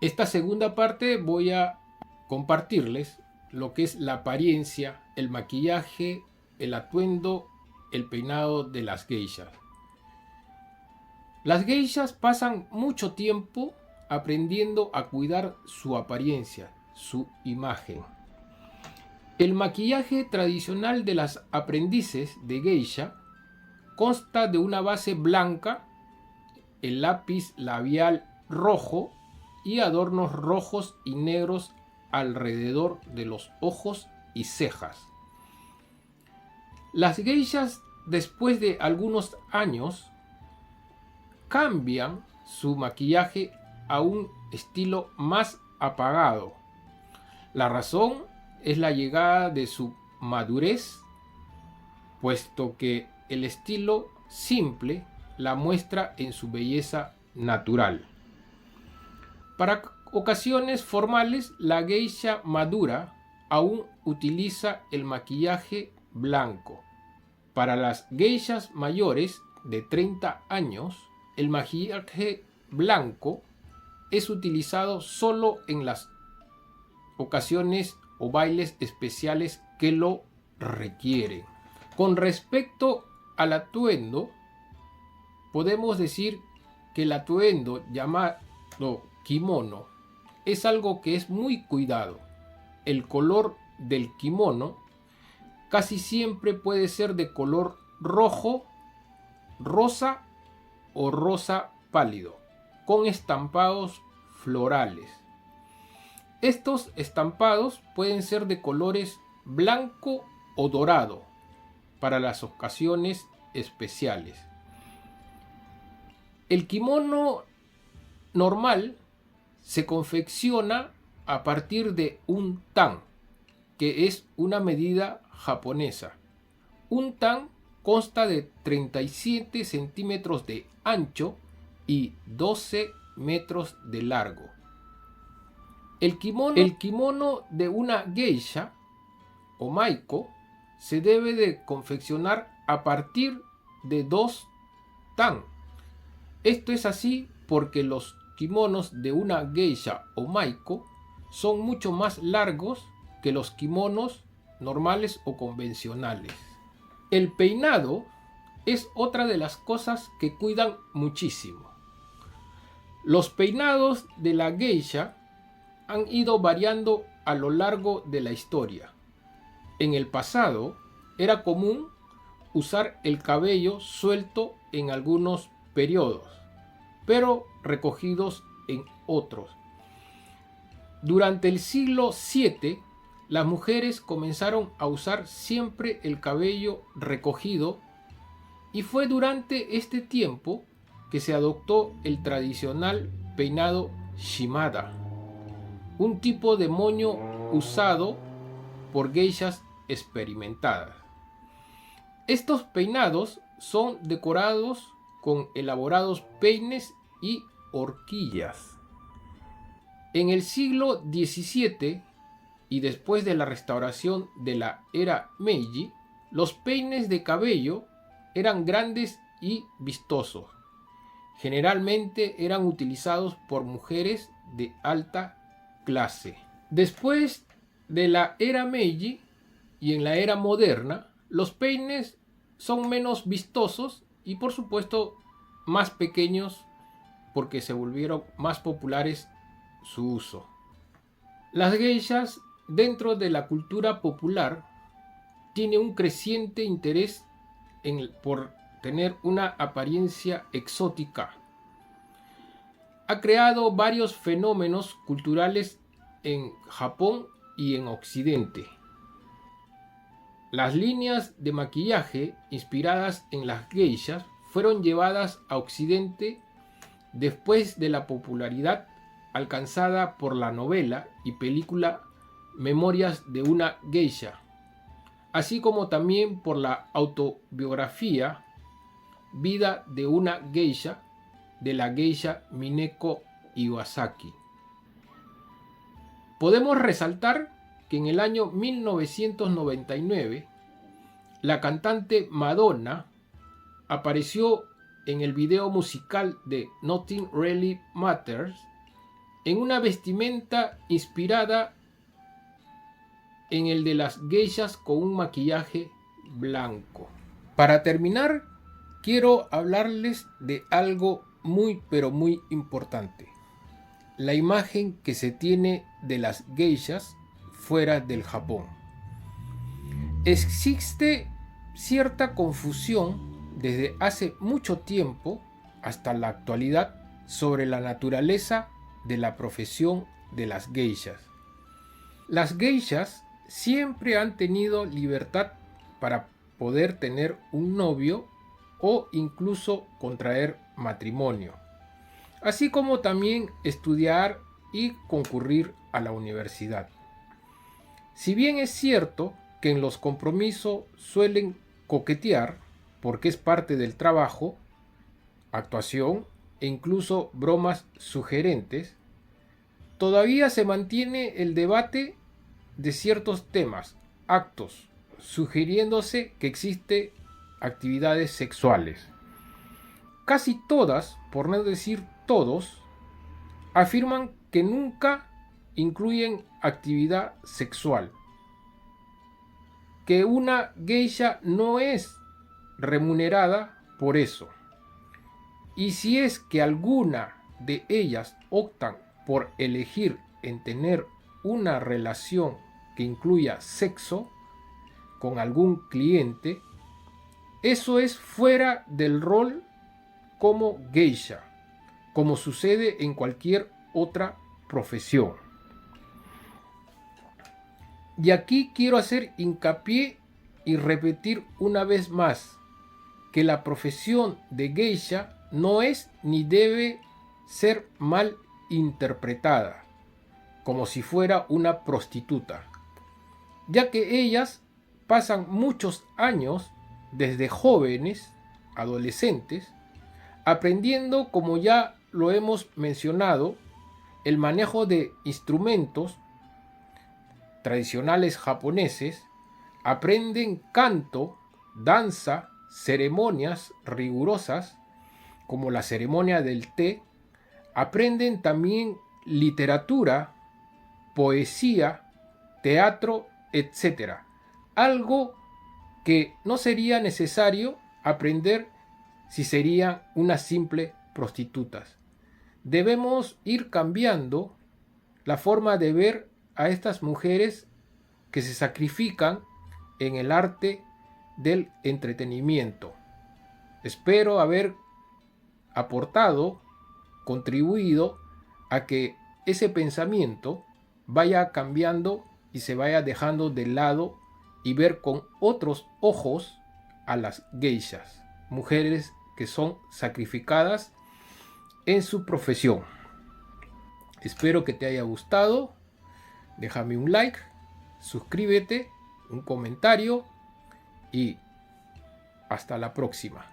Esta segunda parte voy a compartirles lo que es la apariencia, el maquillaje, el atuendo, el peinado de las geishas. Las geishas pasan mucho tiempo aprendiendo a cuidar su apariencia, su imagen. El maquillaje tradicional de las aprendices de geisha consta de una base blanca, el lápiz labial rojo y adornos rojos y negros alrededor de los ojos y cejas. Las geishas, después de algunos años, cambian su maquillaje a un estilo más apagado. La razón es la llegada de su madurez, puesto que el estilo simple la muestra en su belleza natural. Para ocasiones formales, la geisha madura aún utiliza el maquillaje blanco. Para las geishas mayores de 30 años, el maquillaje blanco es utilizado solo en las ocasiones o bailes especiales que lo requieren. Con respecto al atuendo, podemos decir que el atuendo llamado kimono es algo que es muy cuidado. El color del kimono casi siempre puede ser de color rojo, rosa o rosa pálido, con estampados florales. Estos estampados pueden ser de colores blanco o dorado para las ocasiones especiales. El kimono normal se confecciona a partir de un tan, que es una medida japonesa. Un tan consta de 37 centímetros de ancho y 12 metros de largo. El kimono de una geisha o maiko se debe de confeccionar a partir de 2 tan. Esto es así porque los kimonos de una geisha o maiko son mucho más largos que los kimonos normales o convencionales. El peinado es otra de las cosas que cuidan muchísimo. Los peinados de la geisha han ido variando a lo largo de la historia. En el pasado era común usar el cabello suelto en algunos periodos, pero recogidos en otros. Durante el siglo VII, las mujeres comenzaron a usar siempre el cabello recogido y fue durante este tiempo que se adoptó el tradicional peinado shimada, un tipo de moño usado por geishas experimentadas. Estos peinados son decorados con elaborados peines y horquillas. En el siglo XVII y después de la restauración de la era Meiji, los peines de cabello eran grandes y vistosos. Generalmente eran utilizados por mujeres de alta clase. Después de la era Meiji y en la era moderna, los peines son menos vistosos y por supuesto más pequeños porque se volvieron más populares su uso. Las geishas dentro de la cultura popular tienen un creciente interés por tener una apariencia exótica. Ha creado varios fenómenos culturales en Japón y en Occidente. Las líneas de maquillaje inspiradas en las geishas fueron llevadas a Occidente después de la popularidad alcanzada por la novela y película Memorias de una geisha, así como también por la autobiografía Vida de una geisha de la geisha Mineko Iwasaki. Podemos resaltar que en el año 1999 la cantante Madonna apareció en el video musical de Nothing Really Matters en una vestimenta inspirada en el de las geishas con un maquillaje blanco. Para terminar, quiero hablarles de algo muy pero muy importante. La imagen que se tiene de las geishas fuera del Japón. Existe cierta confusión desde hace mucho tiempo hasta la actualidad sobre la naturaleza de la profesión de las geishas. Las geishas siempre han tenido libertad para poder tener un novio o incluso contraer matrimonio, así como también estudiar y concurrir a la universidad. Si bien es cierto que en los compromisos suelen coquetear, porque es parte del trabajo, actuación e incluso bromas sugerentes, todavía se mantiene el debate de ciertos temas, actos, sugiriéndose que existen actividades sexuales. Casi todas, por no decir todos, afirman que nunca incluyen actividad sexual, que una geisha no es remunerada por eso. Y si es que alguna de ellas optan por elegir en tener una relación que incluya sexo con algún cliente, eso es fuera del rol como geisha, como sucede en cualquier otra profesión. Y aquí quiero hacer hincapié y repetir una vez más que la profesión de geisha no es ni debe ser mal interpretada como si fuera una prostituta, ya que ellas pasan muchos años desde jóvenes, adolescentes, aprendiendo, como ya lo hemos mencionado, el manejo de instrumentos tradicionales japoneses, aprenden canto, danza, ceremonias rigurosas, como la ceremonia del té, aprenden también literatura, poesía, teatro, etc. Algo que no sería necesario aprender si serían unas simples prostitutas. Debemos ir cambiando la forma de ver a estas mujeres que se sacrifican en el arte del entretenimiento. Espero haber aportado, contribuido a que ese pensamiento vaya cambiando y se vaya dejando de lado y ver con otros ojos a las geishas, mujeres que son sacrificadas en su profesión. Espero que te haya gustado. Déjame un like, suscríbete, un comentario y hasta la próxima.